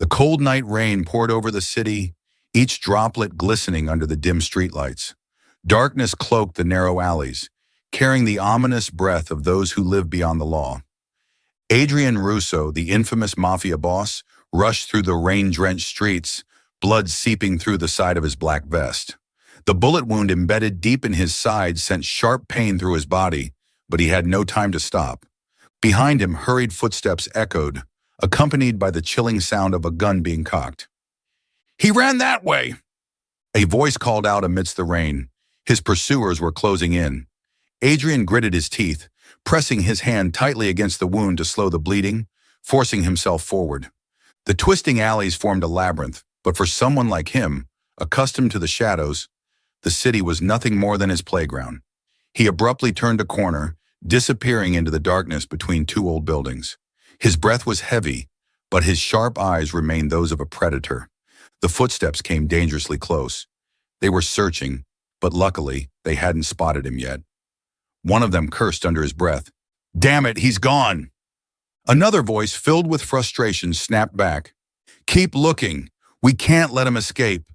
The cold night rain poured over the city, each droplet glistening under the dim streetlights. Darkness cloaked the narrow alleys, carrying the ominous breath of those who live beyond the law. Adrian Russo, the infamous mafia boss, rushed through the rain-drenched streets, blood seeping through the side of his black vest. The bullet wound embedded deep in his side sent sharp pain through his body, but he had no time to stop. Behind him, hurried footsteps echoed, accompanied by the chilling sound of a gun being cocked. "He ran that way!" A voice called out amidst the rain. His pursuers were closing in. Adrian gritted his teeth, pressing his hand tightly against the wound to slow the bleeding, forcing himself forward. The twisting alleys formed a labyrinth, but for someone like him, accustomed to the shadows, the city was nothing more than his playground. He abruptly turned a corner, disappearing into the darkness between two old buildings. His breath was heavy, but his sharp eyes remained those of a predator. The footsteps came dangerously close. They were searching, but luckily, they hadn't spotted him yet. One of them cursed under his breath. "Damn it, he's gone!" Another voice, filled with frustration, snapped back. "Keep looking. We can't let him escape."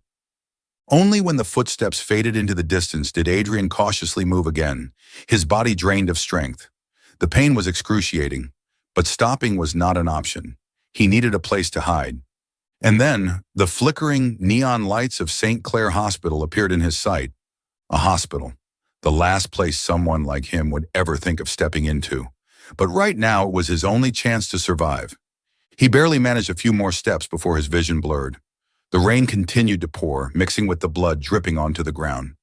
Only when the footsteps faded into the distance did Adrian cautiously move again, his body drained of strength. The pain was excruciating, but stopping was not an option. He needed a place to hide. And then, the flickering neon lights of St. Clair Hospital appeared in his sight. A hospital. The last place someone like him would ever think of stepping into. But right now, it was his only chance to survive. He barely managed a few more steps before his vision blurred. The rain continued to pour, mixing with the blood dripping onto the ground.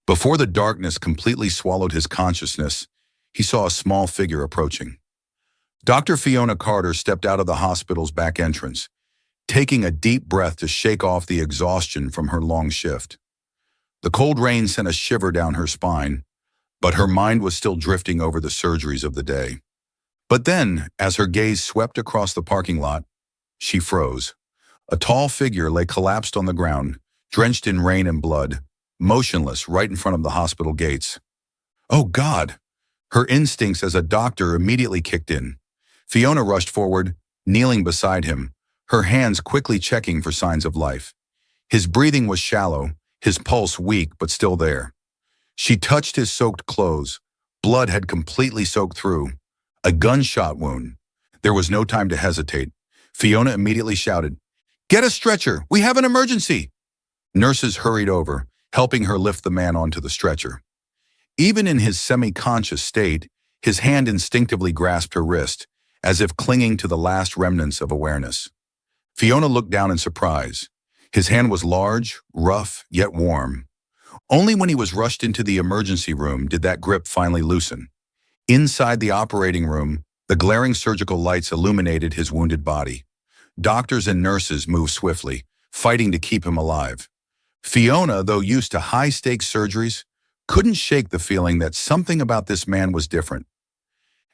Before the darkness completely swallowed his consciousness, he saw a small figure approaching. Dr. Fiona Carter stepped out of the hospital's back entrance, taking a deep breath to shake off the exhaustion from her long shift. The cold rain sent a shiver down her spine, but her mind was still drifting over the surgeries of the day. But then, as her gaze swept across the parking lot, she froze. A tall figure lay collapsed on the ground, drenched in rain and blood, motionless right in front of the hospital gates. "Oh God!" Her instincts as a doctor immediately kicked in. Fiona rushed forward, kneeling beside him, her hands quickly checking for signs of life. His breathing was shallow, his pulse weak but still there. She touched his soaked clothes. Blood had completely soaked through. A gunshot wound. There was no time to hesitate. Fiona immediately shouted, "Get a stretcher! We have an emergency!" Nurses hurried over, helping her lift the man onto the stretcher. Even in his semi-conscious state, his hand instinctively grasped her wrist, as if clinging to the last remnants of awareness. Fiona looked down in surprise. His hand was large, rough, yet warm. Only when he was rushed into the emergency room did that grip finally loosen. Inside the operating room, the glaring surgical lights illuminated his wounded body. Doctors and nurses moved swiftly, fighting to keep him alive. Fiona, though used to high-stakes surgeries, couldn't shake the feeling that something about this man was different.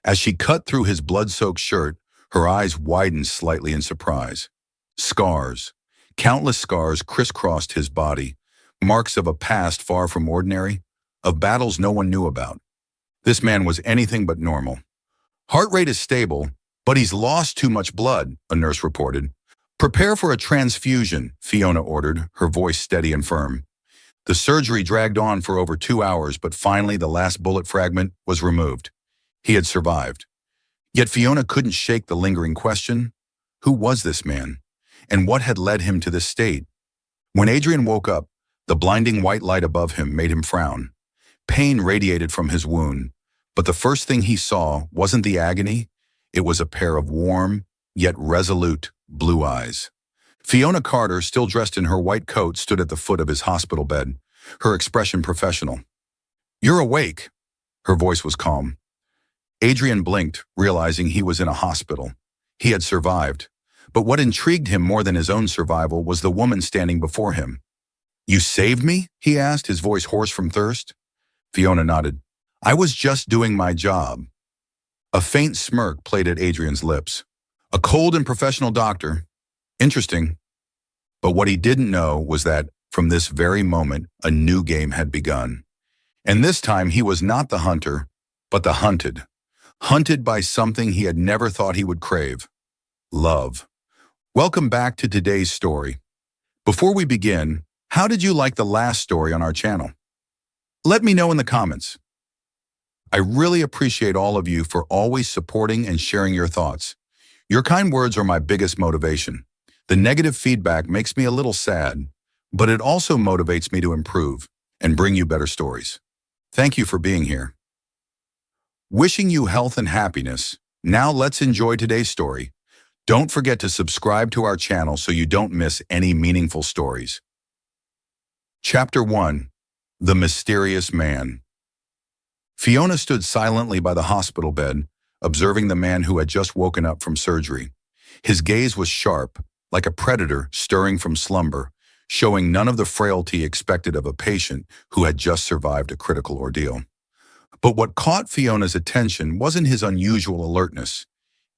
As she cut through his blood-soaked shirt, her eyes widened slightly in surprise. Scars. Countless scars crisscrossed his body, marks of a past far from ordinary, of battles no one knew about. This man was anything but normal. "Heart rate is stable, but he's lost too much blood," a nurse reported. "Prepare for a transfusion," Fiona ordered, her voice steady and firm. The surgery dragged on for over 2 hours, but finally the last bullet fragment was removed. He had survived. Yet Fiona couldn't shake the lingering question: who was this man? And what had led him to this state? When Adrian woke up, the blinding white light above him made him frown. Pain radiated from his wound, but the first thing he saw wasn't the agony. It was a pair of warm, yet resolute, blue eyes. Fiona Carter, still dressed in her white coat, stood at the foot of his hospital bed, her expression professional. "You're awake." Her voice was calm. Adrian blinked, realizing he was in a hospital. He had survived. But what intrigued him more than his own survival was the woman standing before him. "You saved me?" he asked, his voice hoarse from thirst. Fiona nodded. "I was just doing my job." A faint smirk played at Adrian's lips. A cold and professional doctor. Interesting. But what he didn't know was that, from this very moment, a new game had begun. And this time he was not the hunter, but the hunted. Hunted by something he had never thought he would crave. Love. Welcome back to today's story. Before we begin, how did you like the last story on our channel? Let me know in the comments. I really appreciate all of you for always supporting and sharing your thoughts. Your kind words are my biggest motivation. The negative feedback makes me a little sad, but it also motivates me to improve and bring you better stories. Thank you for being here. Wishing you health and happiness. Now let's enjoy today's story. Don't forget to subscribe to our channel so you don't miss any meaningful stories. Chapter 1. The Mysterious Man. Fiona stood silently by the hospital bed, observing the man who had just woken up from surgery. His gaze was sharp, like a predator stirring from slumber, showing none of the frailty expected of a patient who had just survived a critical ordeal. But what caught Fiona's attention wasn't his unusual alertness.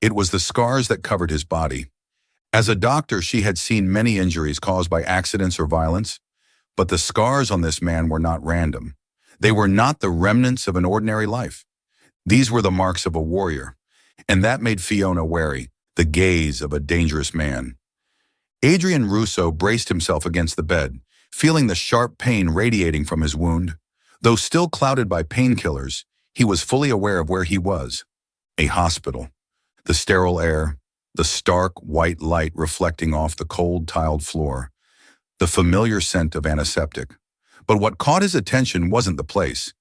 It was the scars that covered his body. As a doctor, she had seen many injuries caused by accidents or violence, but the scars on this man were not random. They were not the remnants of an ordinary life. These were the marks of a warrior, and that made Fiona wary, the gaze of a dangerous man. Adrian Russo braced himself against the bed, feeling the sharp pain radiating from his wound. Though still clouded by painkillers, he was fully aware of where he was. A hospital. The sterile air, the stark white light reflecting off the cold tiled floor, the familiar scent of antiseptic. But what caught his attention wasn't the place.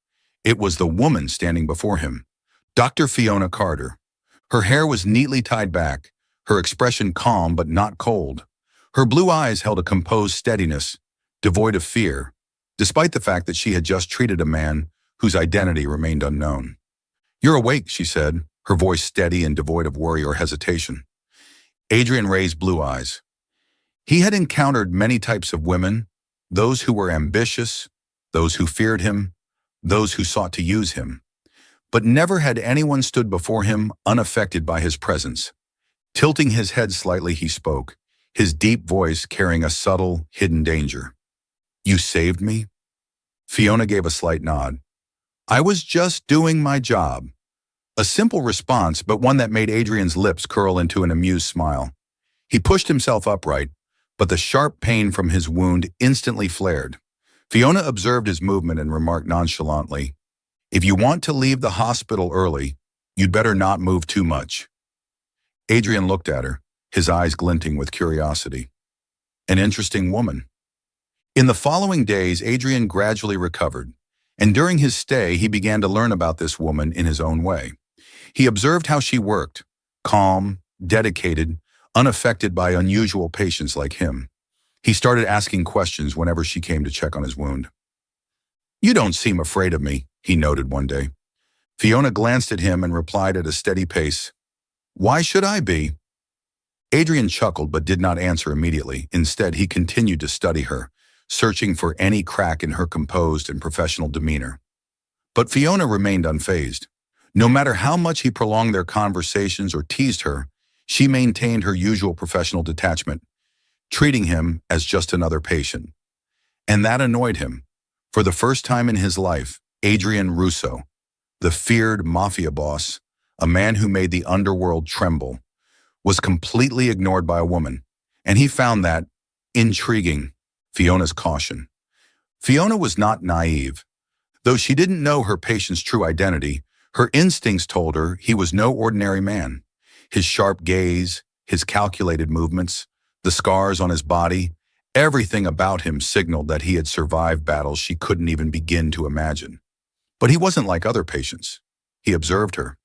It was the woman standing before him, Dr. Fiona Carter. Her hair was neatly tied back, her expression calm but not cold. Her blue eyes held a composed steadiness, devoid of fear, despite the fact that she had just treated a man whose identity remained unknown. "You're awake," she said, her voice steady and devoid of worry or hesitation. Adrian raised blue eyes. He had encountered many types of women, those who were ambitious, those who feared him, those who sought to use him. But never had anyone stood before him unaffected by his presence. Tilting his head slightly, he spoke, his deep voice carrying a subtle, hidden danger. "You saved me?" Fiona gave a slight nod. "I was just doing my job." A simple response, but one that made Adrian's lips curl into an amused smile. He pushed himself upright, but the sharp pain from his wound instantly flared. Fiona observed his movement and remarked nonchalantly, "If you want to leave the hospital early, you'd better not move too much." Adrian looked at her, his eyes glinting with curiosity. An interesting woman. In the following days, Adrian gradually recovered, and during his stay, he began to learn about this woman in his own way. He observed how she worked, calm, dedicated, unaffected by unusual patients like him. He started asking questions whenever she came to check on his wound. "You don't seem afraid of me," he noted one day. Fiona glanced at him and replied at a steady pace, "Why should I be?" Adrian chuckled but did not answer immediately. Instead, he continued to study her, searching for any crack in her composed and professional demeanor. But Fiona remained unfazed. No matter how much he prolonged their conversations or teased her, she maintained her usual professional detachment, treating him as just another patient. And that annoyed him. For the first time in his life, Adrian Russo, the feared mafia boss, a man who made the underworld tremble, was completely ignored by a woman, and he found that intriguing. Fiona's caution. Fiona was not naive. Though she didn't know her patient's true identity, her instincts told her he was no ordinary man. His sharp gaze, his calculated movements, the scars on his body, everything about him signaled that he had survived battles she couldn't even begin to imagine. But he wasn't like other patients. He observed her.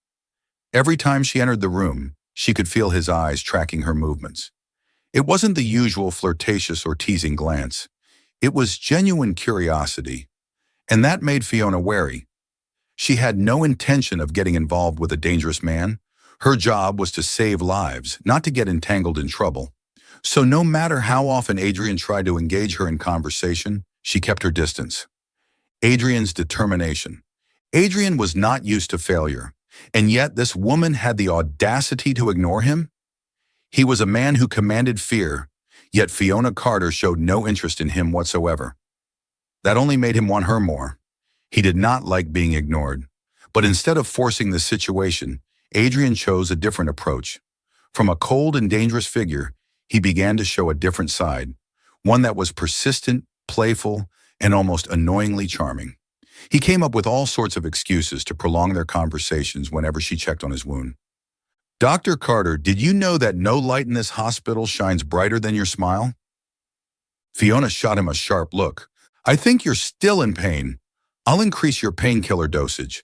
Every time she entered the room, she could feel his eyes tracking her movements. It wasn't the usual flirtatious or teasing glance. It was genuine curiosity, and that made Fiona wary. She had no intention of getting involved with a dangerous man. Her job was to save lives, not to get entangled in trouble. So no matter how often Adrian tried to engage her in conversation, she kept her distance. Adrian's determination. Adrian was not used to failure, and yet this woman had the audacity to ignore him? He was a man who commanded fear, yet Fiona Carter showed no interest in him whatsoever. That only made him want her more. He did not like being ignored, but instead of forcing the situation, Adrian chose a different approach. From a cold and dangerous figure, he began to show a different side, one that was persistent, playful, and almost annoyingly charming. He came up with all sorts of excuses to prolong their conversations whenever she checked on his wound. "Dr. Carter, did you know that no light in this hospital shines brighter than your smile?" Fiona shot him a sharp look. "I think you're still in pain. I'll increase your painkiller dosage."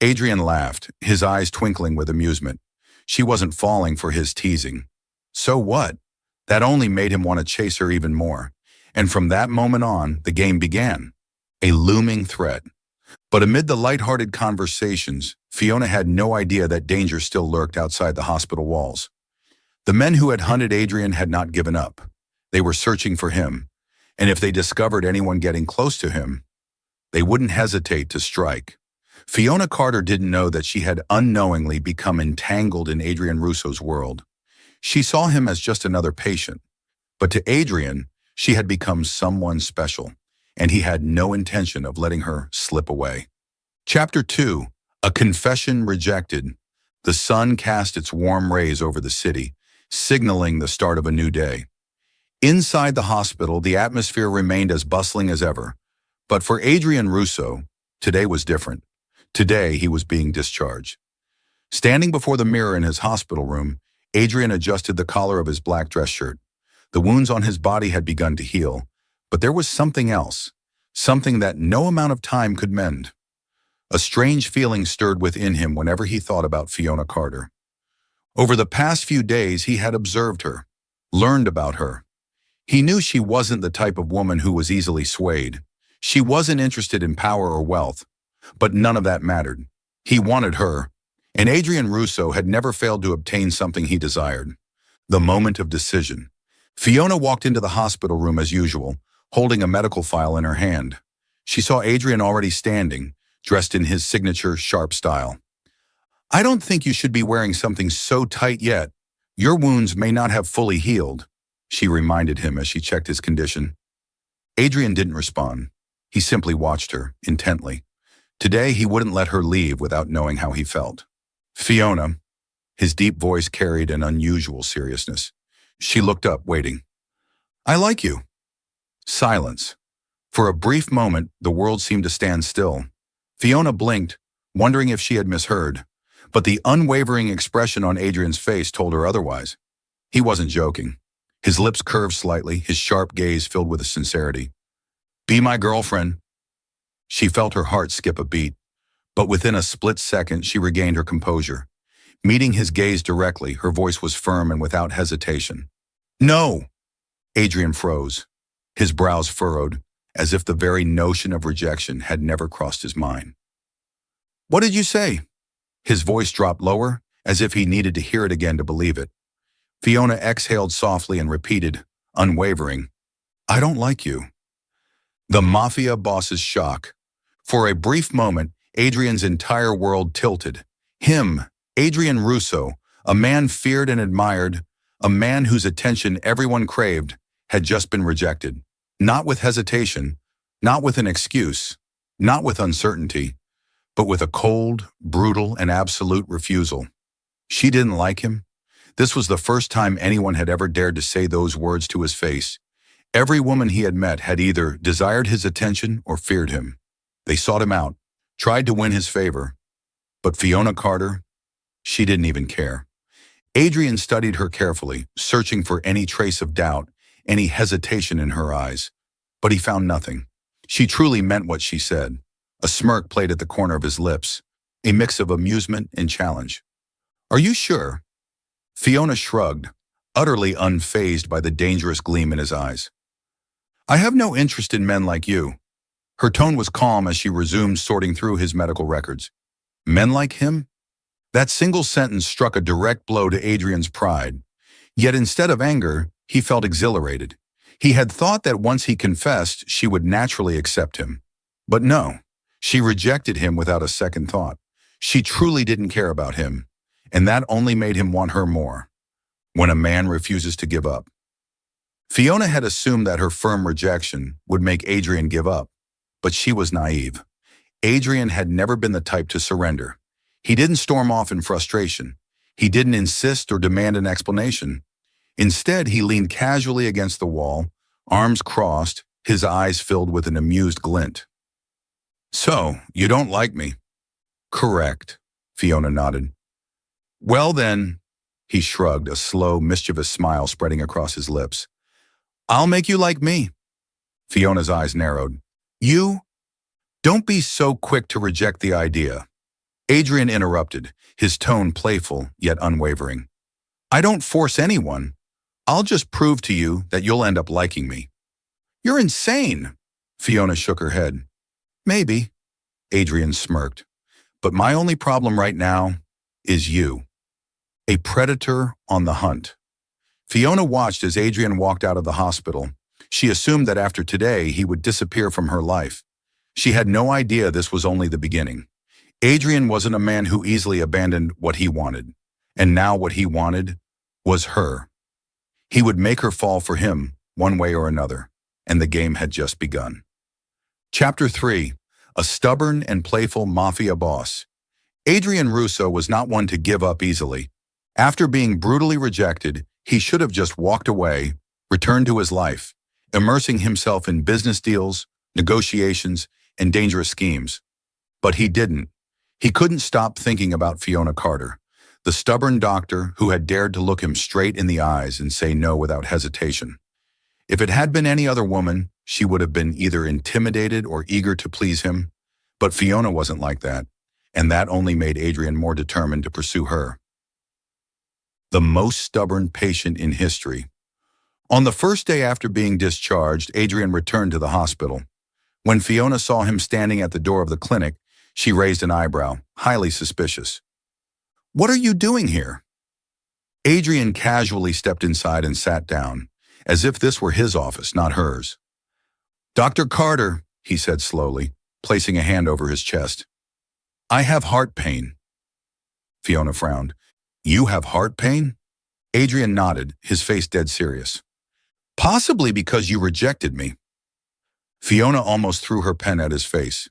Adrian laughed, his eyes twinkling with amusement. She wasn't falling for his teasing. So what? That only made him want to chase her even more. And from that moment on, the game began. A looming threat. But amid the light-hearted conversations, Fiona had no idea that danger still lurked outside the hospital walls. The men who had hunted Adrian had not given up. They were searching for him, and if they discovered anyone getting close to him, they wouldn't hesitate to strike. Fiona Carter didn't know that she had unknowingly become entangled in Adrian Russo's world. She saw him as just another patient, but to Adrian, she had become someone special, and he had no intention of letting her slip away. Chapter 2, A Confession Rejected. The sun cast its warm rays over the city, signaling the start of a new day. Inside the hospital, the atmosphere remained as bustling as ever. But for Adrian Russo, today was different. Today, he was being discharged. Standing before the mirror in his hospital room, Adrian adjusted the collar of his black dress shirt. The wounds on his body had begun to heal, but there was something else, something that no amount of time could mend. A strange feeling stirred within him whenever he thought about Fiona Carter. Over the past few days, he had observed her, learned about her. He knew she wasn't the type of woman who was easily swayed. She wasn't interested in power or wealth, but none of that mattered. He wanted her, and Adrian Russo had never failed to obtain something he desired. The moment of decision. Fiona walked into the hospital room as usual, holding a medical file in her hand. She saw Adrian already standing, dressed in his signature sharp style. "I don't think you should be wearing something so tight yet. Your wounds may not have fully healed," she reminded him as she checked his condition. Adrian didn't respond. He simply watched her, intently. Today, he wouldn't let her leave without knowing how he felt. "Fiona," his deep voice carried an unusual seriousness. She looked up, waiting. "I like you." Silence. For a brief moment, the world seemed to stand still. Fiona blinked, wondering if she had misheard, but the unwavering expression on Adrian's face told her otherwise. He wasn't joking. His lips curved slightly, his sharp gaze filled with sincerity. "Be my girlfriend." She felt her heart skip a beat, but within a split second she regained her composure. Meeting his gaze directly, her voice was firm and without hesitation. "No!" Adrian froze, his brows furrowed, as if the very notion of rejection had never crossed his mind. "What did you say?" His voice dropped lower, as if he needed to hear it again to believe it. Fiona exhaled softly and repeated, unwavering, "I don't like you." The mafia boss's shock. For a brief moment, Adrian's entire world tilted. Him, Adrian Russo, a man feared and admired, a man whose attention everyone craved, had just been rejected. Not with hesitation, not with an excuse, not with uncertainty, but with a cold, brutal, and absolute refusal. She didn't like him. This was the first time anyone had ever dared to say those words to his face. Every woman he had met had either desired his attention or feared him. They sought him out, tried to win his favor. But Fiona Carter, she didn't even care. Adrian studied her carefully, searching for any trace of doubt, any hesitation in her eyes. But he found nothing. She truly meant what she said. A smirk played at the corner of his lips, a mix of amusement and challenge. "Are you sure?" Fiona shrugged, utterly unfazed by the dangerous gleam in his eyes. "I have no interest in men like you." Her tone was calm as she resumed sorting through his medical records. Men like him? That single sentence struck a direct blow to Adrian's pride. Yet instead of anger, he felt exhilarated. He had thought that once he confessed, she would naturally accept him. But no, she rejected him without a second thought. She truly didn't care about him, and that only made him want her more. When a man refuses to give up. Fiona had assumed that her firm rejection would make Adrian give up, but she was naive. Adrian had never been the type to surrender. He didn't storm off in frustration. He didn't insist or demand an explanation. Instead, he leaned casually against the wall, arms crossed, his eyes filled with an amused glint. "So, you don't like me?" "Correct," Fiona nodded. "Well then," he shrugged, a slow, mischievous smile spreading across his lips. "I'll make you like me." Fiona's eyes narrowed. "You? Don't be so quick to reject the idea." Adrian interrupted, his tone playful yet unwavering. "I don't force anyone. I'll just prove to you that you'll end up liking me." "You're insane." Fiona shook her head. "Maybe," Adrian smirked. "But my only problem right now is you. A predator on the hunt." Fiona watched as Adrian walked out of the hospital. She assumed that after today he would disappear from her life. She had no idea this was only the beginning. Adrian wasn't a man who easily abandoned what he wanted. And now what he wanted was her. He would make her fall for him, one way or another. And the game had just begun. Chapter 3. A stubborn and playful mafia boss. Adrian Russo was not one to give up easily. After being brutally rejected, he should have just walked away, returned to his life, immersing himself in business deals, negotiations, and dangerous schemes. But he didn't. He couldn't stop thinking about Fiona Carter, the stubborn doctor who had dared to look him straight in the eyes and say no without hesitation. If it had been any other woman, she would have been either intimidated or eager to please him. But Fiona wasn't like that, and that only made Adrian more determined to pursue her. The most stubborn patient in history. On the first day after being discharged, Adrian returned to the hospital. When Fiona saw him standing at the door of the clinic, she raised an eyebrow, highly suspicious. "What are you doing here?" Adrian casually stepped inside and sat down, as if this were his office, not hers. "Dr. Carter," he said slowly, placing a hand over his chest. "I have heart pain." Fiona frowned. "You have heart pain?" Adrian nodded, his face dead serious. "Possibly because you rejected me." Fiona almost threw her pen at his face.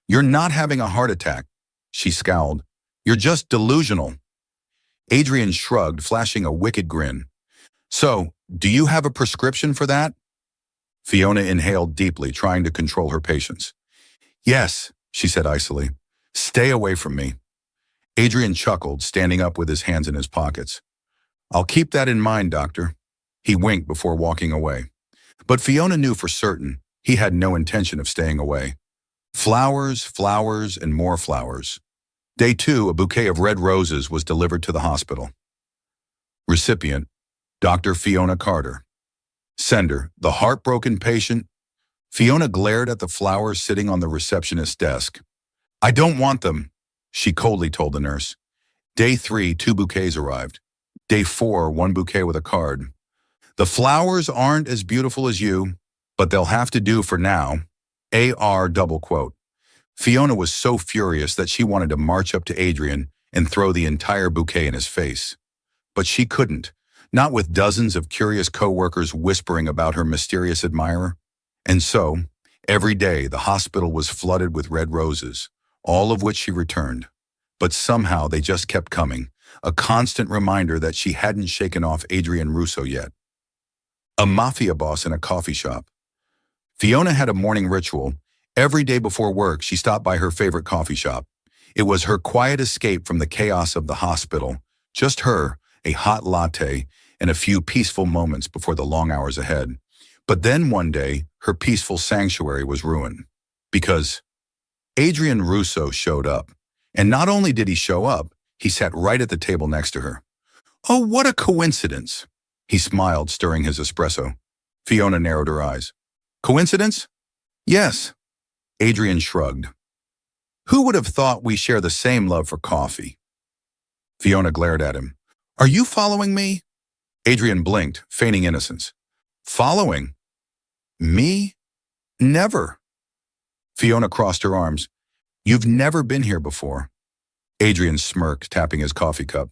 "You're not having a heart attack," she scowled. "You're just delusional." Adrian shrugged, flashing a wicked grin. "So, do you have a prescription for that?" Fiona inhaled deeply, trying to control her patience. "Yes," she said icily. "Stay away from me." Adrian chuckled, standing up with his hands in his pockets. "I'll keep that in mind, doctor." He winked before walking away. But Fiona knew for certain he had no intention of staying away. Flowers, flowers, and more flowers. Day 2, a bouquet of red roses was delivered to the hospital. Recipient, Dr. Fiona Carter. Sender, the heartbroken patient. Fiona glared at the flowers sitting on the receptionist's desk. "I don't want them," she coldly told the nurse. Day 3, 2 bouquets arrived. Day 4, 1 bouquet with a card. "The flowers aren't as beautiful as you, but they'll have to do for now. AR double quote." Fiona was so furious that she wanted to march up to Adrian and throw the entire bouquet in his face. But she couldn't, not with dozens of curious co-workers whispering about her mysterious admirer. And so, every day the hospital was flooded with red roses, all of which she returned. But somehow they just kept coming, a constant reminder that she hadn't shaken off Adrian Russo yet. A mafia boss in a coffee shop. Fiona had a morning ritual. Every day before work, she stopped by her favorite coffee shop. It was her quiet escape from the chaos of the hospital. Just her, a hot latte, and a few peaceful moments before the long hours ahead. But then one day, her peaceful sanctuary was ruined. Because Adrian Russo showed up. And not only did he show up, he sat right at the table next to her. "Oh, what a coincidence." He smiled, stirring his espresso. Fiona narrowed her eyes. "Coincidence?" "Yes." Adrian shrugged. "Who would have thought we share the same love for coffee?" Fiona glared at him. "Are you following me?" Adrian blinked, feigning innocence. "Following? Me? Never." Fiona crossed her arms. "You've never been here before." Adrian smirked, tapping his coffee cup.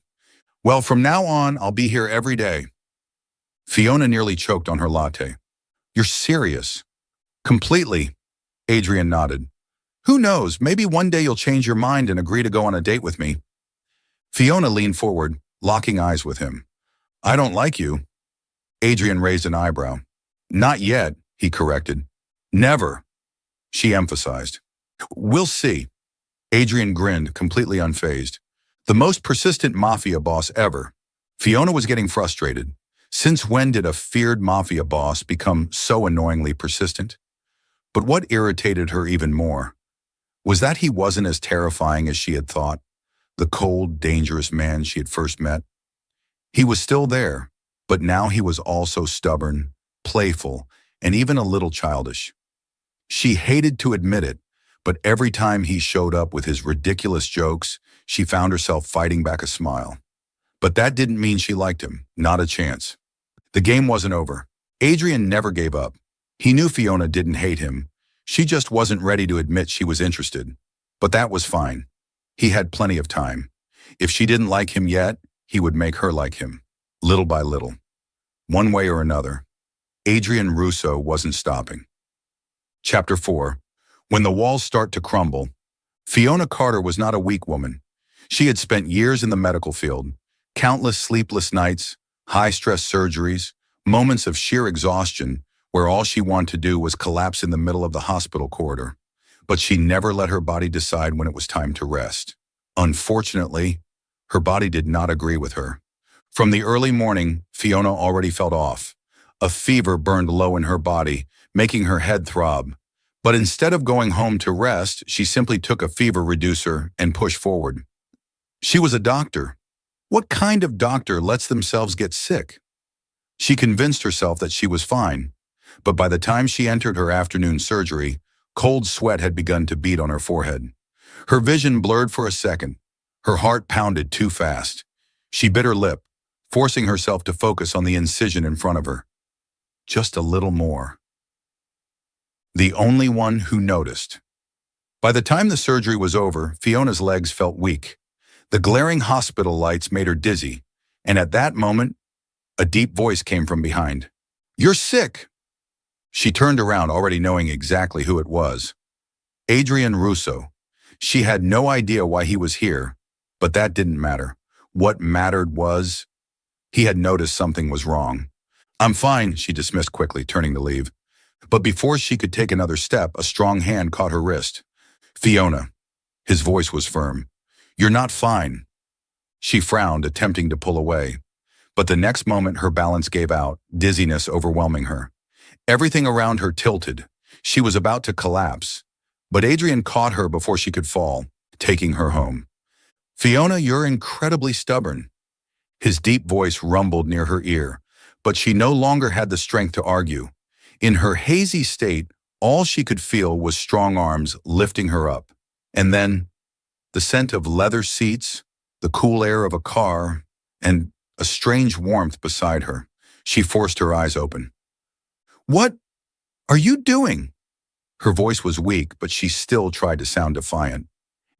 "Well, from now on, I'll be here every day." Fiona nearly choked on her latte. "You're serious?" "Completely." Adrian nodded. "Who knows, maybe one day you'll change your mind and agree to go on a date with me." Fiona leaned forward, locking eyes with him. "I don't like you." Adrian raised an eyebrow. Not yet, he corrected. Never, she emphasized. We'll see. Adrian grinned, completely unfazed. The most persistent mafia boss ever. Fiona was getting frustrated. Since when did a feared mafia boss become so annoyingly persistent? But what irritated her even more was that he wasn't as terrifying as she had thought, the cold, dangerous man she had first met. He was still there, but now he was also stubborn, playful, and even a little childish. She hated to admit it, but every time he showed up with his ridiculous jokes, she found herself fighting back a smile. But that didn't mean she liked him, not a chance. The game wasn't over. Adrian never gave up. He knew Fiona didn't hate him. She just wasn't ready to admit she was interested. But that was fine. He had plenty of time. If she didn't like him yet, he would make her like him, little by little. One way or another. Adrian Russo wasn't stopping. Chapter 4. When the walls start to crumble. Fiona Carter was not a weak woman. She had spent years in the medical field, countless sleepless nights, high-stress surgeries, moments of sheer exhaustion where all she wanted to do was collapse in the middle of the hospital corridor. But she never let her body decide when it was time to rest. Unfortunately, her body did not agree with her. From the early morning, Fiona already felt off. A fever burned low in her body, making her head throb. But instead of going home to rest, she simply took a fever reducer and pushed forward. She was a doctor. What kind of doctor lets themselves get sick? She convinced herself that she was fine, but by the time she entered her afternoon surgery, cold sweat had begun to beat on her forehead. Her vision blurred for a second. Her heart pounded too fast. She bit her lip, forcing herself to focus on the incision in front of her. Just a little more. The only one who noticed. By the time the surgery was over, Fiona's legs felt weak. The glaring hospital lights made her dizzy, and at that moment, a deep voice came from behind. "You're sick!" She turned around, already knowing exactly who it was. Adrian Russo. She had no idea why he was here, but that didn't matter. What mattered was, he had noticed something was wrong. "I'm fine," she dismissed quickly, turning to leave. But before she could take another step, a strong hand caught her wrist. "Fiona." His voice was firm. "You're not fine." She frowned, attempting to pull away. But the next moment her balance gave out, dizziness overwhelming her. Everything around her tilted. She was about to collapse. But Adrian caught her before she could fall, taking her home. "Fiona, you're incredibly stubborn." His deep voice rumbled near her ear, but she no longer had the strength to argue. In her hazy state, all she could feel was strong arms lifting her up. And then, the scent of leather seats, the cool air of a car, and a strange warmth beside her. She forced her eyes open. "What are you doing?" Her voice was weak, but she still tried to sound defiant.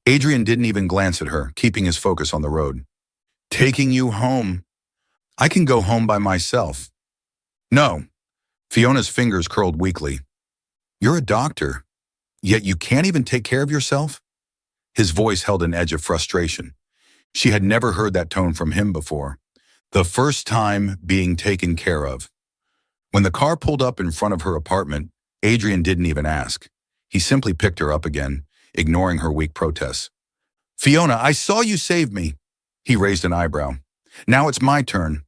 Adrian didn't even glance at her, keeping his focus on the road. "Taking you home. I can go home by myself." "No." Fiona's fingers curled weakly. "You're a doctor, yet you can't even take care of yourself?" His voice held an edge of frustration. She had never heard that tone from him before. The first time being taken care of. When the car pulled up in front of her apartment, Adrian didn't even ask. He simply picked her up again, ignoring her weak protests. "Fiona, I saw you save me." He raised an eyebrow. "Now it's my turn."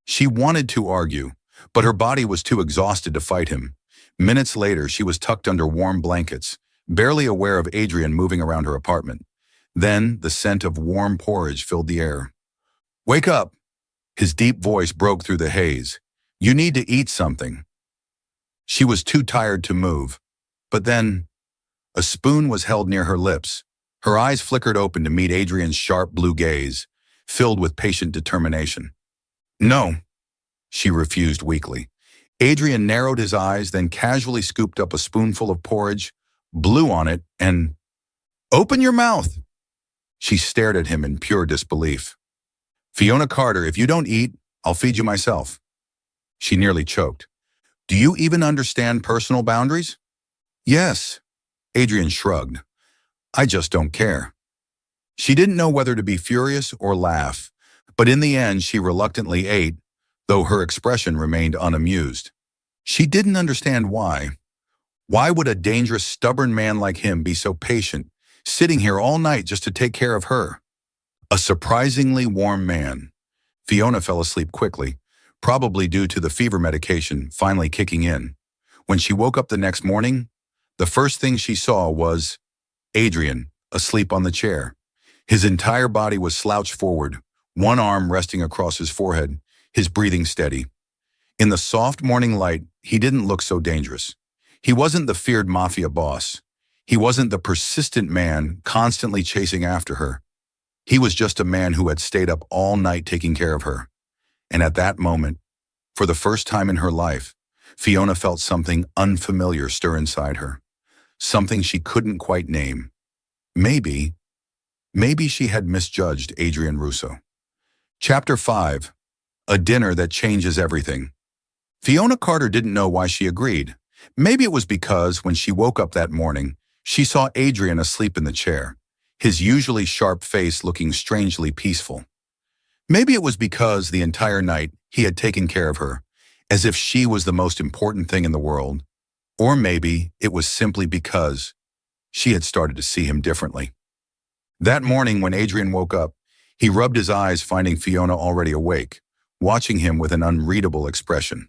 She wanted to argue, but her body was too exhausted to fight him. Minutes later, she was tucked under warm blankets, barely aware of Adrian moving around her apartment. Then, the scent of warm porridge filled the air. "Wake up!" His deep voice broke through the haze. "You need to eat something." She was too tired to move. But then, a spoon was held near her lips. Her eyes flickered open to meet Adrian's sharp blue gaze, filled with patient determination. "No," she refused weakly. Adrian narrowed his eyes, then casually scooped up a spoonful of porridge, blew on it, and... "Open your mouth!" She stared at him in pure disbelief. "Fiona Carter, if you don't eat, I'll feed you myself." She nearly choked. "Do you even understand personal boundaries?" "Yes." Adrian shrugged. "I just don't care." She didn't know whether to be furious or laugh, but in the end she reluctantly ate, though her expression remained unamused. She didn't understand why. Why would a dangerous, stubborn man like him be so patient, sitting here all night just to take care of her? A surprisingly warm man. Fiona fell asleep quickly, probably due to the fever medication finally kicking in. When she woke up the next morning, the first thing she saw was Adrian, asleep on the chair. His entire body was slouched forward, one arm resting across his forehead, his breathing steady. In the soft morning light, he didn't look so dangerous. He wasn't the feared mafia boss. He wasn't the persistent man constantly chasing after her. He was just a man who had stayed up all night taking care of her. And at that moment, for the first time in her life, Fiona felt something unfamiliar stir inside her. Something she couldn't quite name. Maybe she had misjudged Adrian Russo. Chapter 5. A dinner that changes everything. Fiona Carter didn't know why she agreed. Maybe it was because when she woke up that morning, she saw Adrian asleep in the chair, his usually sharp face looking strangely peaceful. Maybe it was because the entire night he had taken care of her, as if she was the most important thing in the world. Or maybe it was simply because she had started to see him differently. That morning when Adrian woke up, he rubbed his eyes, finding Fiona already awake, watching him with an unreadable expression.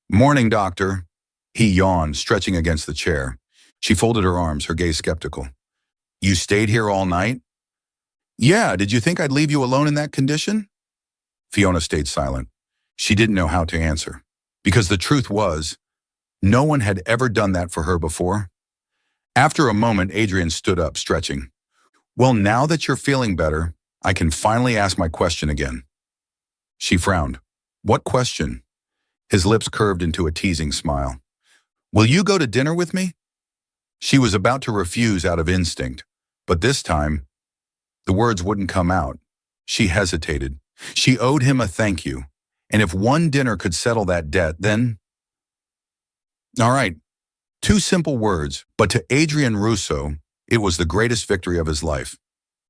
"Morning, doctor." He yawned, stretching against the chair. She folded her arms, her gaze skeptical. "You stayed here all night?" "Yeah, did you think I'd leave you alone in that condition?" Fiona stayed silent. She didn't know how to answer. Because the truth was, no one had ever done that for her before. After a moment, Adrian stood up, stretching. "Well, now that you're feeling better, I can finally ask my question again." She frowned. "What question?" His lips curved into a teasing smile. "Will you go to dinner with me?" She was about to refuse out of instinct, but this time, the words wouldn't come out. She hesitated. She owed him a thank you, and if one dinner could settle that debt, then... All right, 2 simple words, but to Adrian Russo, it was the greatest victory of his life.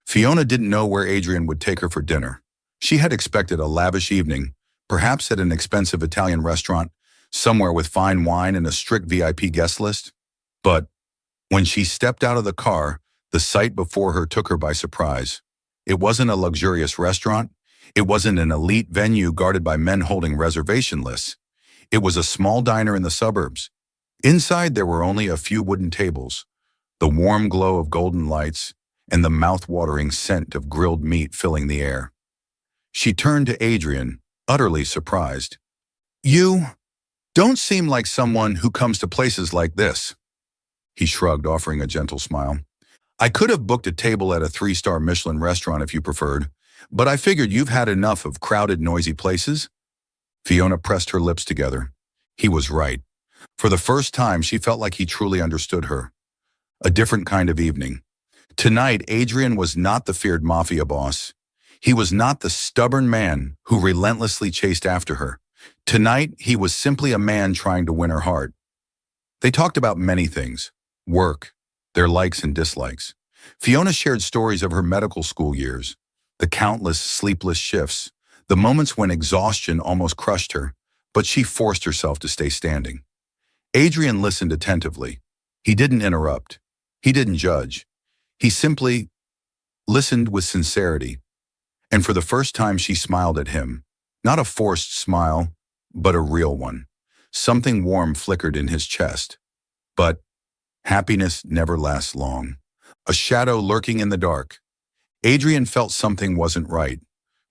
Fiona didn't know where Adrian would take her for dinner. She had expected a lavish evening, perhaps at an expensive Italian restaurant, somewhere with fine wine and a strict VIP guest list. But when she stepped out of the car, the sight before her took her by surprise. It wasn't a luxurious restaurant. It wasn't an elite venue guarded by men holding reservation lists. It was a small diner in the suburbs. Inside, there were only a few wooden tables, the warm glow of golden lights, and the mouth-watering scent of grilled meat filling the air. She turned to Adrian, utterly surprised. "You don't seem like someone who comes to places like this." He shrugged, offering a gentle smile. "I could have booked a table at a 3-star Michelin restaurant if you preferred, but I figured you've had enough of crowded, noisy places." Fiona pressed her lips together. He was right. For the first time, she felt like he truly understood her. A different kind of evening. Tonight, Adrian was not the feared mafia boss. He was not the stubborn man who relentlessly chased after her. Tonight, he was simply a man trying to win her heart. They talked about many things. Work, their likes and dislikes. Fiona shared stories of her medical school years, the countless sleepless shifts, the moments when exhaustion almost crushed her, but she forced herself to stay standing. Adrian listened attentively. He didn't interrupt. He didn't judge. He simply listened with sincerity. And for the first time, she smiled at him. Not a forced smile, but a real one. Something warm flickered in his chest. But happiness never lasts long. A shadow lurking in the dark. Adrian felt something wasn't right.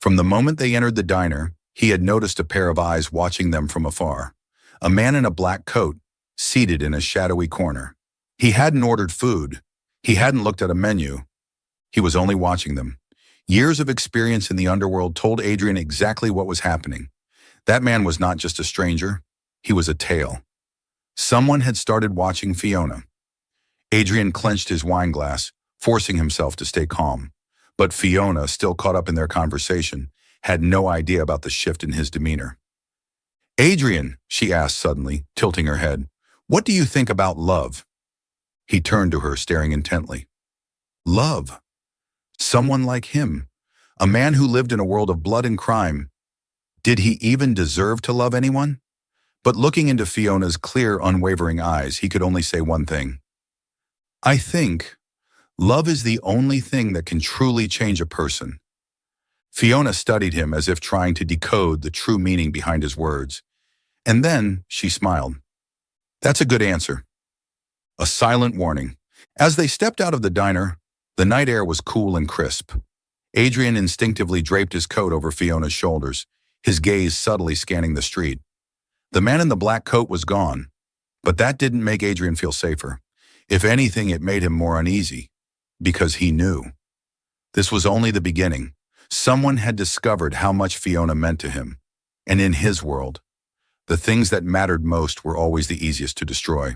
From the moment they entered the diner, he had noticed a pair of eyes watching them from afar. A man in a black coat, seated in a shadowy corner. He hadn't ordered food. He hadn't looked at a menu. He was only watching them. Years of experience in the underworld told Adrian exactly what was happening. That man was not just a stranger. He was a tale. Someone had started watching Fiona. Adrian clenched his wine glass, forcing himself to stay calm. But Fiona, still caught up in their conversation, had no idea about the shift in his demeanor. "Adrian," she asked suddenly, tilting her head, "what do you think about love?" He turned to her, staring intently. Love. Someone like him. A man who lived in a world of blood and crime. Did he even deserve to love anyone? But looking into Fiona's clear, unwavering eyes, he could only say one thing. I think love is the only thing that can truly change a person. Fiona studied him as if trying to decode the true meaning behind his words. And then she smiled. That's a good answer. A silent warning. As they stepped out of the diner, the night air was cool and crisp. Adrian instinctively draped his coat over Fiona's shoulders, his gaze subtly scanning the street. The man in the black coat was gone, but that didn't make Adrian feel safer. If anything, it made him more uneasy, because he knew. This was only the beginning. Someone had discovered how much Fiona meant to him, and in his world, the things that mattered most were always the easiest to destroy.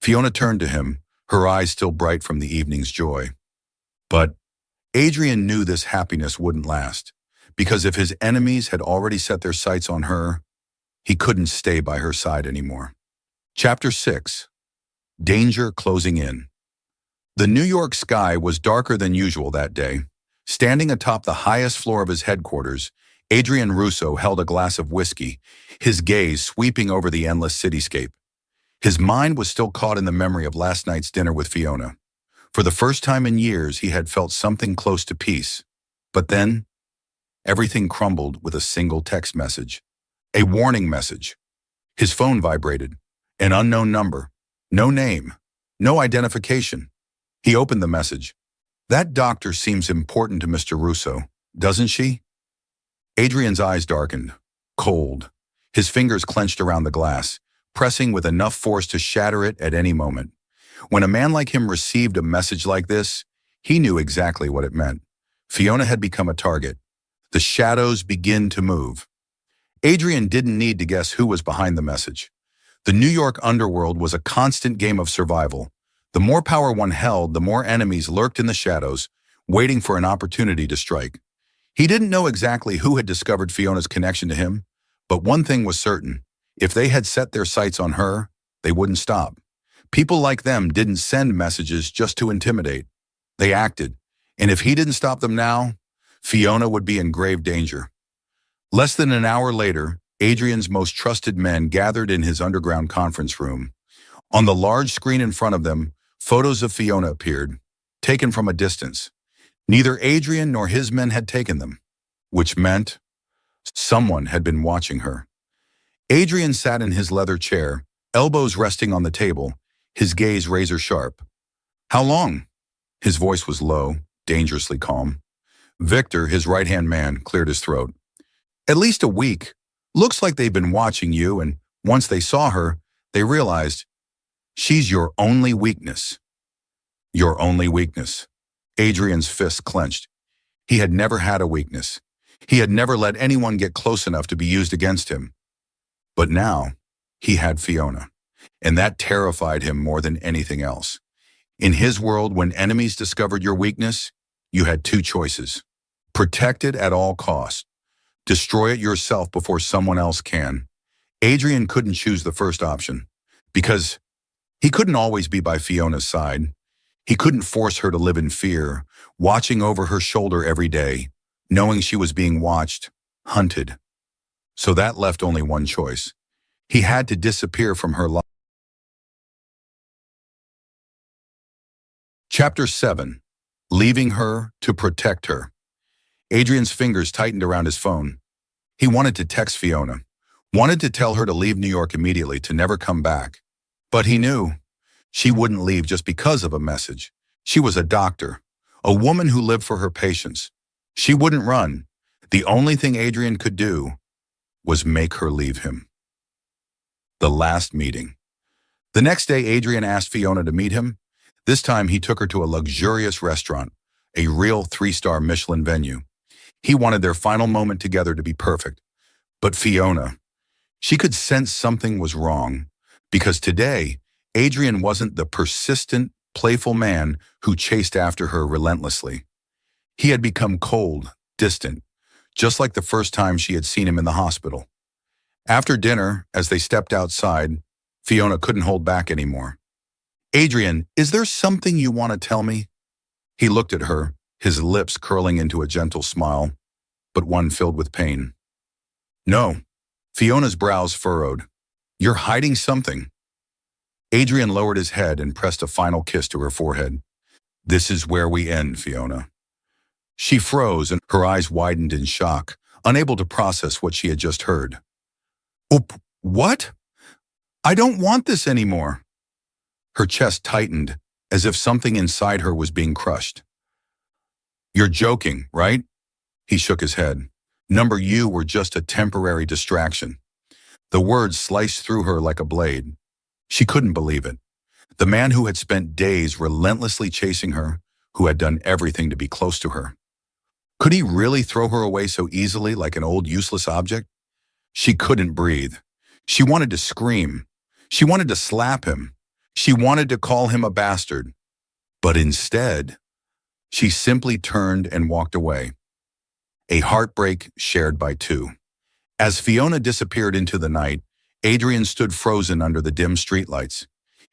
Fiona turned to him, her eyes still bright from the evening's joy. But Adrian knew this happiness wouldn't last, because if his enemies had already set their sights on her, he couldn't stay by her side anymore. Chapter 6. Danger Closing In. The New York sky was darker than usual that day. Standing atop the highest floor of his headquarters, Adrian Russo held a glass of whiskey, his gaze sweeping over the endless cityscape. His mind was still caught in the memory of last night's dinner with Fiona. For the first time in years, he had felt something close to peace. But then, everything crumbled with a single text message. A warning message. His phone vibrated. An unknown number. No name. No identification. He opened the message. That doctor seems important to Mr. Russo, doesn't she? Adrian's eyes darkened. Cold. His fingers clenched around the glass, pressing with enough force to shatter it at any moment. When a man like him received a message like this, he knew exactly what it meant. Fiona had become a target. The shadows begin to move. Adrian didn't need to guess who was behind the message. The New York underworld was a constant game of survival. The more power one held, the more enemies lurked in the shadows, waiting for an opportunity to strike. He didn't know exactly who had discovered Fiona's connection to him, but one thing was certain. If they had set their sights on her, they wouldn't stop. People like them didn't send messages just to intimidate. They acted, and if he didn't stop them now, Fiona would be in grave danger. Less than an hour later, Adrian's most trusted men gathered in his underground conference room. On the large screen in front of them, photos of Fiona appeared, taken from a distance. Neither Adrian nor his men had taken them, which meant someone had been watching her. Adrian sat in his leather chair, elbows resting on the table, his gaze razor sharp. How long? His voice was low, dangerously calm. Victor, his right-hand man, cleared his throat. At least a week. Looks like they've been watching you, and once they saw her, they realized she's your only weakness. Your only weakness. Adrian's fists clenched. He had never had a weakness. He had never let anyone get close enough to be used against him. But now, he had Fiona, and that terrified him more than anything else. In his world, when enemies discovered your weakness, you had two choices. Protect it at all costs. Destroy it yourself before someone else can. Adrian couldn't choose the first option, because he couldn't always be by Fiona's side. He couldn't force her to live in fear, watching over her shoulder every day, knowing she was being watched, hunted. So that left only one choice. He had to disappear from her life. Chapter 7. Leaving her to protect her. Adrian's fingers tightened around his phone. He wanted to text Fiona, wanted to tell her to leave New York immediately, to never come back. But he knew she wouldn't leave just because of a message. She was a doctor, a woman who lived for her patients. She wouldn't run. The only thing Adrian could do was make her leave him. The last meeting. The next day, Adrian asked Fiona to meet him. This time, he took her to a luxurious restaurant, a real 3-star Michelin venue. He wanted their final moment together to be perfect. But Fiona, she could sense something was wrong, because today, Adrian wasn't the persistent, playful man who chased after her relentlessly. He had become cold, distant, just like the first time she had seen him in the hospital. After dinner, as they stepped outside, Fiona couldn't hold back anymore. Adrian, is there something you want to tell me? He looked at her, his lips curling into a gentle smile, but one filled with pain. No. Fiona's brows furrowed. You're hiding something. Adrian lowered his head and pressed a final kiss to her forehead. This is where we end, Fiona. She froze and her eyes widened in shock, unable to process what she had just heard. Oh, what? I don't want this anymore. Her chest tightened, as if something inside her was being crushed. You're joking, right? He shook his head. You were just a temporary distraction. The words sliced through her like a blade. She couldn't believe it. The man who had spent days relentlessly chasing her, who had done everything to be close to her. Could he really throw her away so easily like an old useless object? She couldn't breathe. She wanted to scream. She wanted to slap him. She wanted to call him a bastard. But instead, she simply turned and walked away. A heartbreak shared by two. As Fiona disappeared into the night, Adrian stood frozen under the dim streetlights,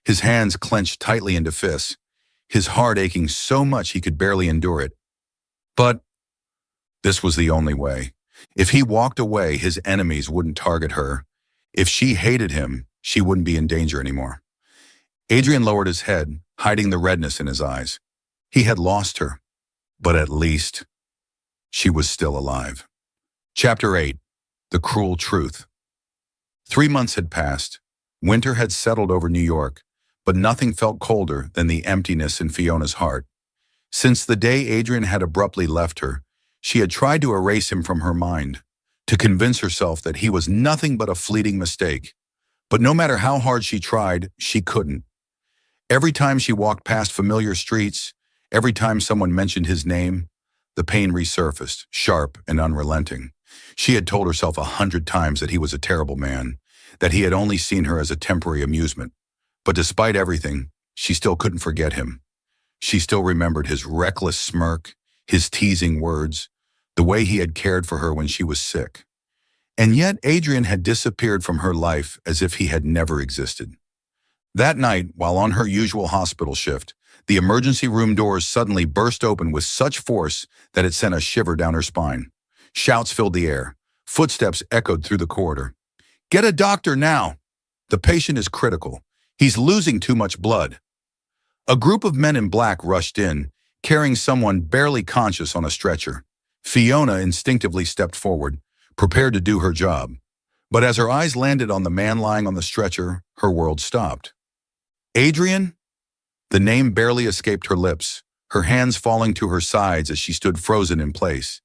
his hands clenched tightly into fists, his heart aching so much he could barely endure it. But this was the only way. If he walked away, his enemies wouldn't target her. If she hated him, she wouldn't be in danger anymore. Adrian lowered his head, hiding the redness in his eyes. He had lost her, but at least she was still alive. Chapter 8. The Cruel Truth. 3 months had passed. Winter had settled over New York, but nothing felt colder than the emptiness in Fiona's heart. Since the day Adrian had abruptly left her, she had tried to erase him from her mind, to convince herself that he was nothing but a fleeting mistake. But no matter how hard she tried, she couldn't. Every time she walked past familiar streets, every time someone mentioned his name, the pain resurfaced, sharp and unrelenting. She had told herself 100 times that he was a terrible man, that he had only seen her as a temporary amusement. But despite everything, she still couldn't forget him. She still remembered his reckless smirk, his teasing words, the way he had cared for her when she was sick. And yet Adrian had disappeared from her life as if he had never existed. That night, while on her usual hospital shift, the emergency room doors suddenly burst open with such force that it sent a shiver down her spine. Shouts filled the air. Footsteps echoed through the corridor. Get a doctor now! The patient is critical. He's losing too much blood. A group of men in black rushed in, carrying someone barely conscious on a stretcher. Fiona instinctively stepped forward, prepared to do her job. But as her eyes landed on the man lying on the stretcher, her world stopped. Adrian? The name barely escaped her lips, her hands falling to her sides as she stood frozen in place.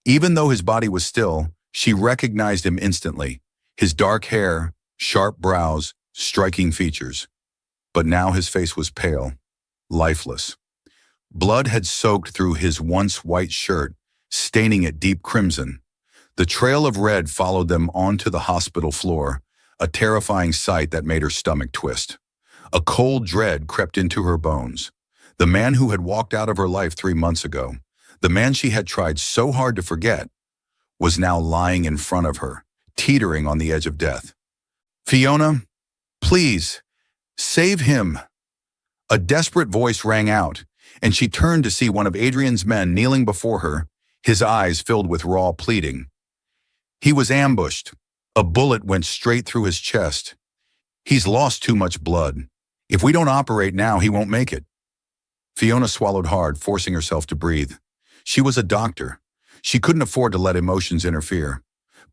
Even though his body was still, she recognized him instantly. His dark hair, sharp brows, striking features. But now his face was pale, lifeless. Blood had soaked through his once white shirt, staining it deep crimson. The trail of red followed them onto the hospital floor, a terrifying sight that made her stomach twist. A cold dread crept into her bones. The man who had walked out of her life 3 months ago, the man she had tried so hard to forget, was now lying in front of her, teetering on the edge of death. Fiona, please, save him. A desperate voice rang out, and she turned to see one of Adrian's men kneeling before her, his eyes filled with raw pleading. He was ambushed. A bullet went straight through his chest. He's lost too much blood. If we don't operate now, he won't make it. Fiona swallowed hard, forcing herself to breathe. She was a doctor. She couldn't afford to let emotions interfere.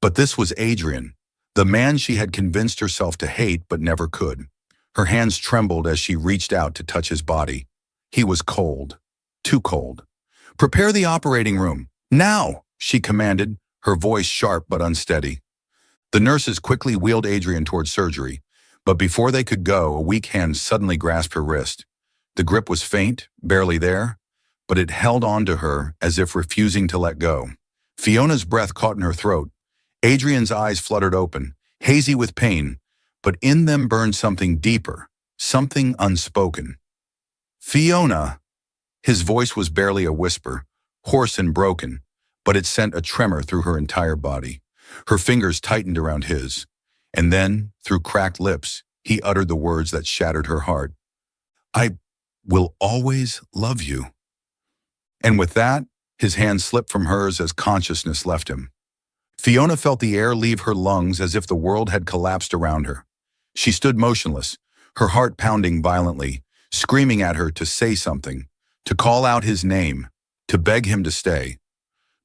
But this was Adrian, the man she had convinced herself to hate but never could. Her hands trembled as she reached out to touch his body. He was cold, too cold. Prepare the operating room, now, she commanded, her voice sharp but unsteady. The nurses quickly wheeled Adrian toward surgery, but before they could go, a weak hand suddenly grasped her wrist. The grip was faint, barely there, but it held on to her as if refusing to let go. Fiona's breath caught in her throat. Adrian's eyes fluttered open, hazy with pain, but in them burned something deeper, something unspoken. Fiona! His voice was barely a whisper, hoarse and broken, but it sent a tremor through her entire body. Her fingers tightened around his, and then, through cracked lips, he uttered the words that shattered her heart. I will always love you. And with that, his hand slipped from hers as consciousness left him. Fiona felt the air leave her lungs as if the world had collapsed around her. She stood motionless, her heart pounding violently, screaming at her to say something, to call out his name, to beg him to stay.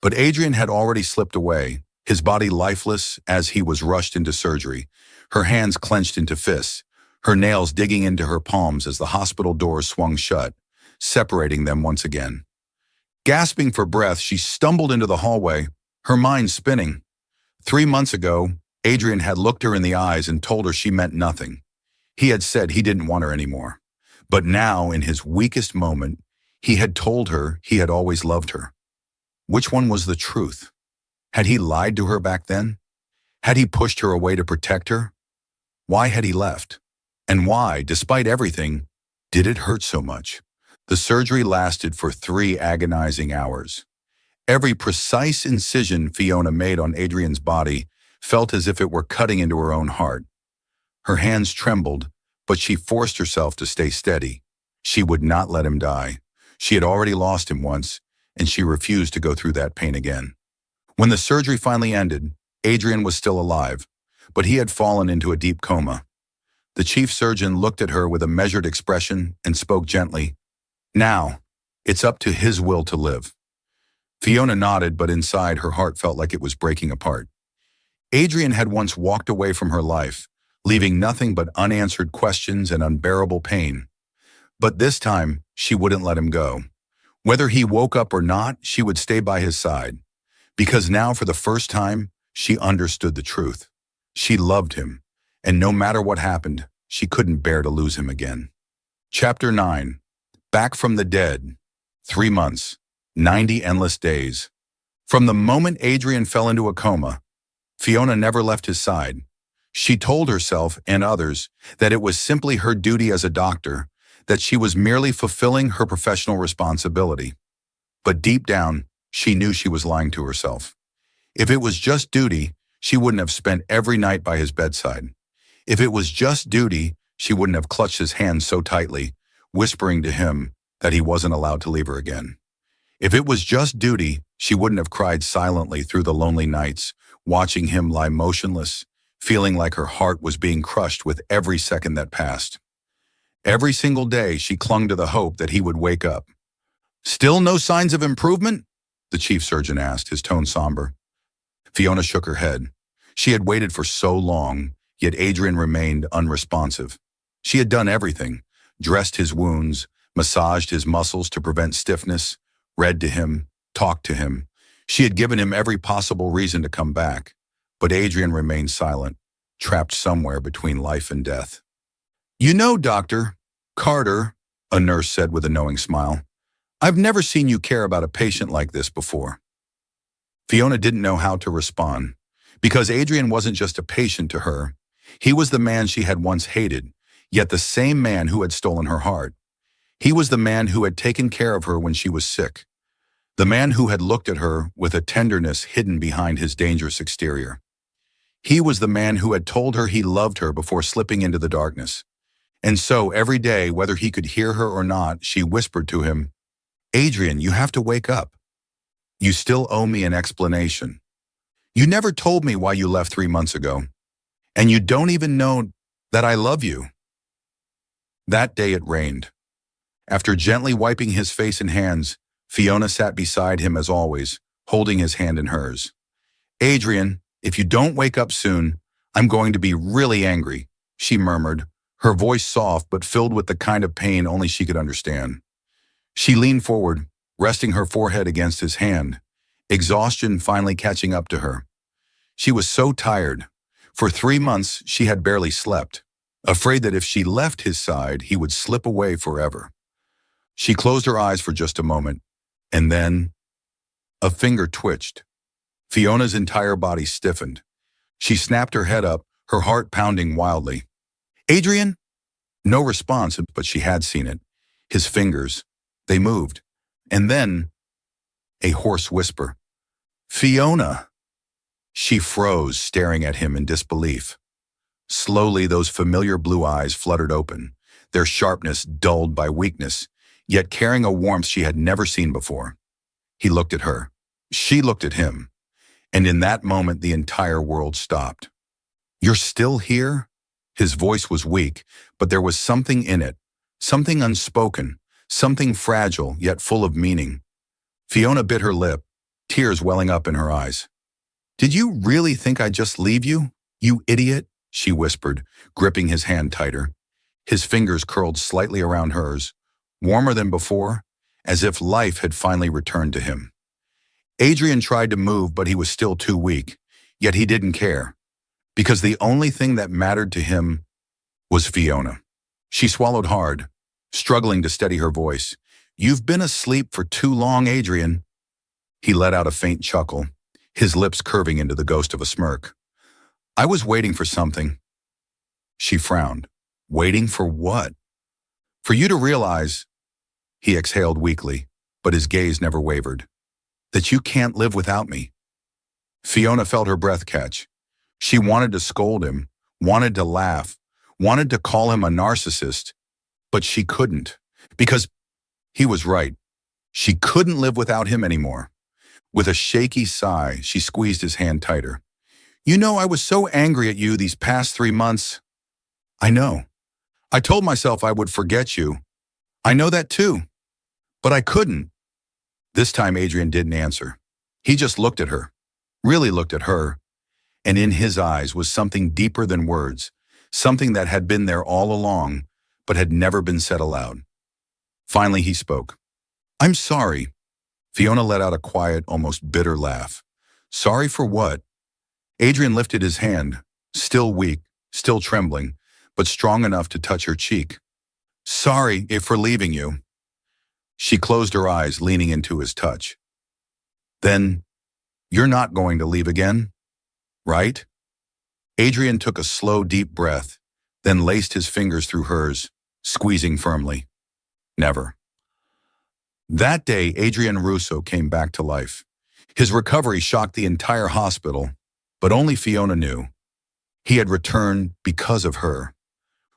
But Adrian had already slipped away, his body lifeless as he was rushed into surgery, her hands clenched into fists, her nails digging into her palms as the hospital doors swung shut, separating them once again. Gasping for breath, she stumbled into the hallway, her mind spinning. 3 months ago, Adrian had looked her in the eyes and told her she meant nothing. He had said he didn't want her anymore. But now, in his weakest moment, he had told her he had always loved her. Which one was the truth? Had he lied to her back then? Had he pushed her away to protect her? Why had he left? And why, despite everything, did it hurt so much? The surgery lasted for 3 agonizing hours. Every precise incision Fiona made on Adrian's body felt as if it were cutting into her own heart. Her hands trembled, but she forced herself to stay steady. She would not let him die. She had already lost him once, and she refused to go through that pain again. When the surgery finally ended, Adrian was still alive, but he had fallen into a deep coma. The chief surgeon looked at her with a measured expression and spoke gently. Now, it's up to his will to live. Fiona nodded, but inside her heart felt like it was breaking apart. Adrian had once walked away from her life, leaving nothing but unanswered questions and unbearable pain. But this time, she wouldn't let him go. Whether he woke up or not, she would stay by his side. Because now, for the first time, she understood the truth. She loved him, and no matter what happened, she couldn't bear to lose him again. Chapter 9. Back from the dead. 3 months. 90 endless days. From the moment Adrian fell into a coma, Fiona never left his side. She told herself and others that it was simply her duty as a doctor, that she was merely fulfilling her professional responsibility. But deep down, she knew she was lying to herself. If it was just duty, she wouldn't have spent every night by his bedside. If it was just duty, she wouldn't have clutched his hand so tightly, whispering to him that he wasn't allowed to leave her again. If it was just duty, she wouldn't have cried silently through the lonely nights, watching him lie motionless, feeling like her heart was being crushed with every second that passed. Every single day, she clung to the hope that he would wake up. "Still no signs of improvement?" the chief surgeon asked, his tone somber. Fiona shook her head. She had waited for so long, yet Adrian remained unresponsive. She had done everything, dressed his wounds, massaged his muscles to prevent stiffness, read to him, talked to him. She had given him every possible reason to come back, but Adrian remained silent, trapped somewhere between life and death. "You know, Dr. Carter," a nurse said with a knowing smile, "I've never seen you care about a patient like this before." Fiona didn't know how to respond, because Adrian wasn't just a patient to her. He was the man she had once hated, yet the same man who had stolen her heart. He was the man who had taken care of her when she was sick. The man who had looked at her with a tenderness hidden behind his dangerous exterior. He was the man who had told her he loved her before slipping into the darkness. And so every day, whether he could hear her or not, she whispered to him, "Adrian, you have to wake up. You still owe me an explanation. You never told me why you left 3 months ago. And you don't even know that I love you." That day it rained. After gently wiping his face and hands, Fiona sat beside him as always, holding his hand in hers. "Adrian, if you don't wake up soon, I'm going to be really angry," she murmured, her voice soft but filled with the kind of pain only she could understand. She leaned forward, resting her forehead against his hand, exhaustion finally catching up to her. She was so tired. For 3 months, she had barely slept, afraid that if she left his side, he would slip away forever. She closed her eyes for just a moment, and then a finger twitched. Fiona's entire body stiffened. She snapped her head up, her heart pounding wildly. "Adrian?" No response, but she had seen it. His fingers, they moved. And then, a hoarse whisper. "Fiona!" She froze, staring at him in disbelief. Slowly, those familiar blue eyes fluttered open, their sharpness dulled by weakness, yet carrying a warmth she had never seen before. He looked at her. She looked at him. And in that moment, the entire world stopped. "You're still here?" His voice was weak, but there was something in it, something unspoken, something fragile yet full of meaning. Fiona bit her lip, tears welling up in her eyes. "Did you really think I'd just leave you? You idiot," she whispered, gripping his hand tighter. His fingers curled slightly around hers, warmer than before, as if life had finally returned to him. Adrian tried to move, but he was still too weak, yet he didn't care, because the only thing that mattered to him was Fiona. She swallowed hard, struggling to steady her voice. "You've been asleep for too long, Adrian." He let out a faint chuckle, his lips curving into the ghost of a smirk. "I was waiting for something." She frowned. "Waiting for what?" "For you to realize," he exhaled weakly, but his gaze never wavered, "that you can't live without me." Fiona felt her breath catch. She wanted to scold him, wanted to laugh, wanted to call him a narcissist, but she couldn't, because he was right. She couldn't live without him anymore. With a shaky sigh, she squeezed his hand tighter. "You know, I was so angry at you these past 3 months." "I know. I told myself I would forget you. I know that too. But I couldn't." This time Adrian didn't answer. He just looked at her, really looked at her, and in his eyes was something deeper than words, something that had been there all along, but had never been said aloud. Finally he spoke. "I'm sorry." Fiona let out a quiet, almost bitter laugh. "Sorry for what?" Adrian lifted his hand, still weak, still trembling, but strong enough to touch her cheek. "Sorry for leaving you." She closed her eyes, leaning into his touch. "Then, you're not going to leave again, right?" Adrian took a slow, deep breath, then laced his fingers through hers, squeezing firmly. "Never." That day, Adrian Russo came back to life. His recovery shocked the entire hospital, but only Fiona knew. He had returned because of her.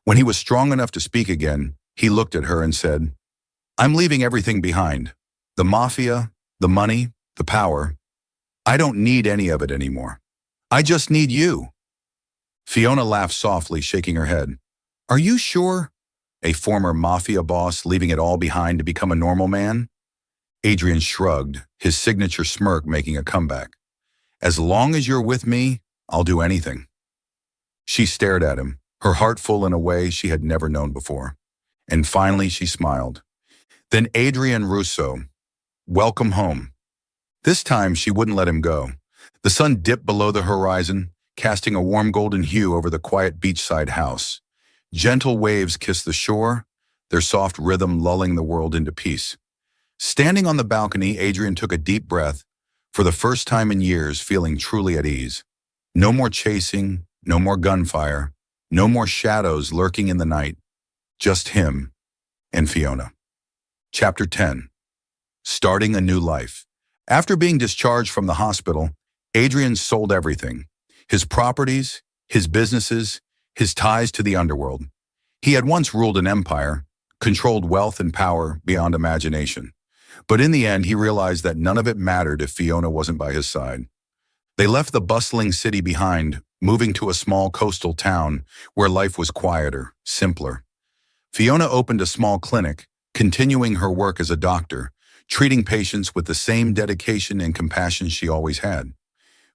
When he was strong enough to speak again, he looked at her and said, "I'm leaving everything behind. The mafia, the money, the power. I don't need any of it anymore. I just need you." Fiona laughed softly, shaking her head. "Are you sure? A former mafia boss leaving it all behind to become a normal man?" Adrian shrugged, his signature smirk making a comeback. "As long as you're with me, I'll do anything." She stared at him, her heart full in a way she had never known before. And finally she smiled. "Then Adrian Russo, welcome home." This time she wouldn't let him go. The sun dipped below the horizon, casting a warm golden hue over the quiet beachside house. Gentle waves kissed the shore, their soft rhythm lulling the world into peace. Standing on the balcony, Adrian took a deep breath, for the first time in years feeling truly at ease. No more chasing, no more gunfire, no more shadows lurking in the night. Just him and Fiona. Chapter 10. Starting a new life. After being discharged from the hospital, Adrian sold everything. His properties, his businesses, his ties to the underworld. He had once ruled an empire, controlled wealth and power beyond imagination. But in the end, he realized that none of it mattered if Fiona wasn't by his side. They left the bustling city behind, moving to a small coastal town where life was quieter, simpler. Fiona opened a small clinic, continuing her work as a doctor, treating patients with the same dedication and compassion she always had.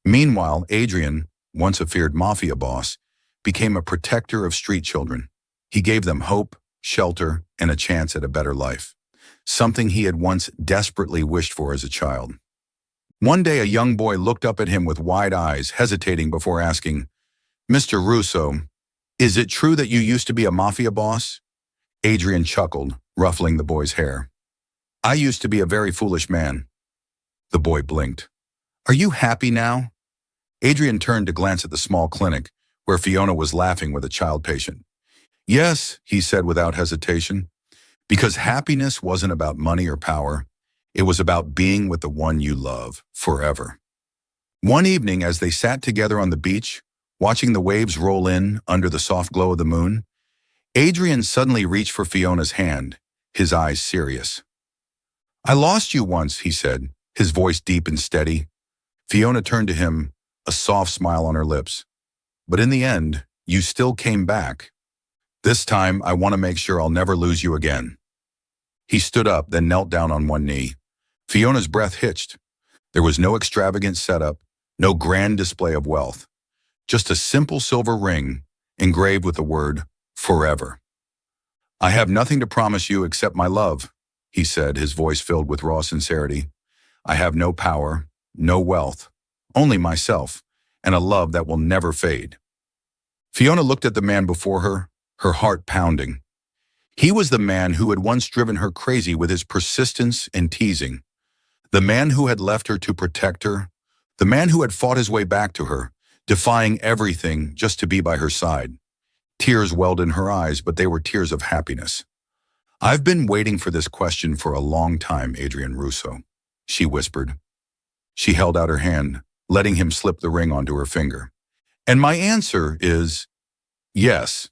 Meanwhile, Adrian, once a feared mafia boss, became a protector of street children. He gave them hope, shelter, and a chance at a better life, something he had once desperately wished for as a child. One day, a young boy looked up at him with wide eyes, hesitating before asking, "Mr. Russo, is it true that you used to be a mafia boss?" Adrian chuckled, ruffling the boy's hair. "I used to be a very foolish man." The boy blinked. "Are you happy now?" Adrian turned to glance at the small clinic, where Fiona was laughing with a child patient. "Yes," he said without hesitation, "because happiness wasn't about money or power. It was about being with the one you love forever." One evening, as they sat together on the beach, watching the waves roll in under the soft glow of the moon, Adrian suddenly reached for Fiona's hand, his eyes serious. "I lost you once," he said, his voice deep and steady. Fiona turned to him, a soft smile on her lips. But in the end, you still came back. This time, I want to make sure I'll never lose you again. He stood up, then knelt down on one knee. Fiona's breath hitched. There was no extravagant setup, no grand display of wealth. Just a simple silver ring, engraved with the word, forever. I have nothing to promise you except my love, he said, his voice filled with raw sincerity. I have no power, no wealth, only myself, and a love that will never fade. Fiona looked at the man before her heart pounding. He was the man who had once driven her crazy with his persistence and teasing. The man who had left her to protect her. The man who had fought his way back to her, defying everything just to be by her side. Tears welled in her eyes, but they were tears of happiness. I've been waiting for this question for a long time, Adrian Russo, she whispered. She held out her hand, letting him slip the ring onto her finger. And my answer is yes.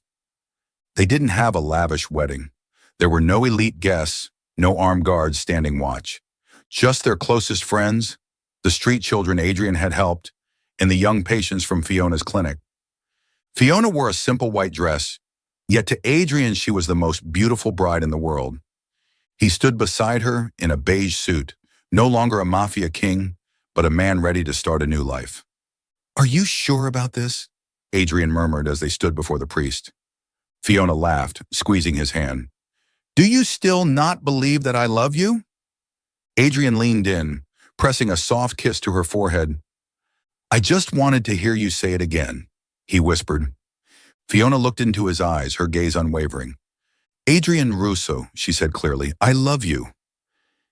They didn't have a lavish wedding. There were no elite guests, no armed guards standing watch. Just their closest friends, the street children Adrian had helped, and the young patients from Fiona's clinic. Fiona wore a simple white dress, yet to Adrian she was the most beautiful bride in the world. He stood beside her in a beige suit, no longer a mafia king, but a man ready to start a new life. Are you sure about this? Adrian murmured as they stood before the priest. Fiona laughed, squeezing his hand. Do you still not believe that I love you? Adrian leaned in, pressing a soft kiss to her forehead. I just wanted to hear you say it again, he whispered. Fiona looked into his eyes, her gaze unwavering. Adrian Russo, she said clearly, I love you.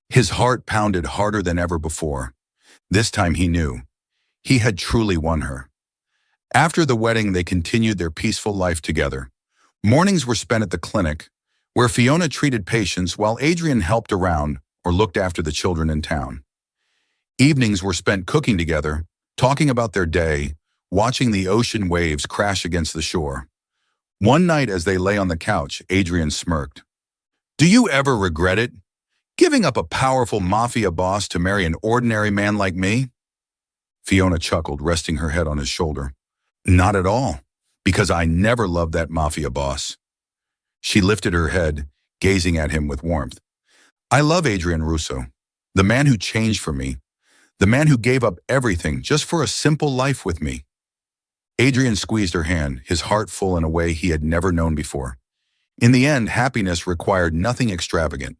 His heart pounded harder than ever before. This time he knew. He had truly won her. After the wedding, they continued their peaceful life together. Mornings were spent at the clinic, where Fiona treated patients while Adrian helped around or looked after the children in town. Evenings were spent cooking together, talking about their day, watching the ocean waves crash against the shore. One night as they lay on the couch, Adrian smirked. Do you ever regret it? Giving up a powerful mafia boss to marry an ordinary man like me? Fiona chuckled, resting her head on his shoulder. Not at all, because I never loved that mafia boss. She lifted her head, gazing at him with warmth. I love Adrian Russo, the man who changed for me, the man who gave up everything just for a simple life with me. Adrian squeezed her hand, his heart full in a way he had never known before. In the end, happiness required nothing extravagant,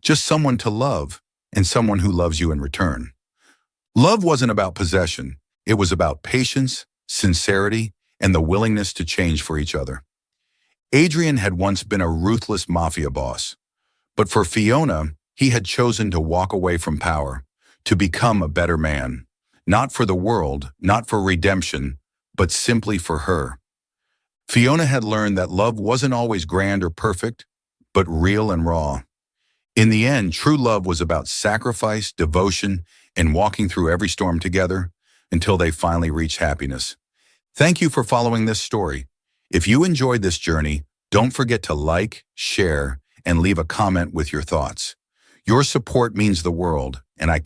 just someone to love and someone who loves you in return. Love wasn't about possession. It was about patience, sincerity, and the willingness to change for each other. Adrian had once been a ruthless mafia boss, but for Fiona, he had chosen to walk away from power, to become a better man, not for the world, not for redemption, but simply for her. Fiona had learned that love wasn't always grand or perfect, but real and raw. In the end, true love was about sacrifice, devotion, and walking through every storm together until they finally reached happiness. Thank you for following this story. If you enjoyed this journey, don't forget to like, share, and leave a comment with your thoughts. Your support means the world, and I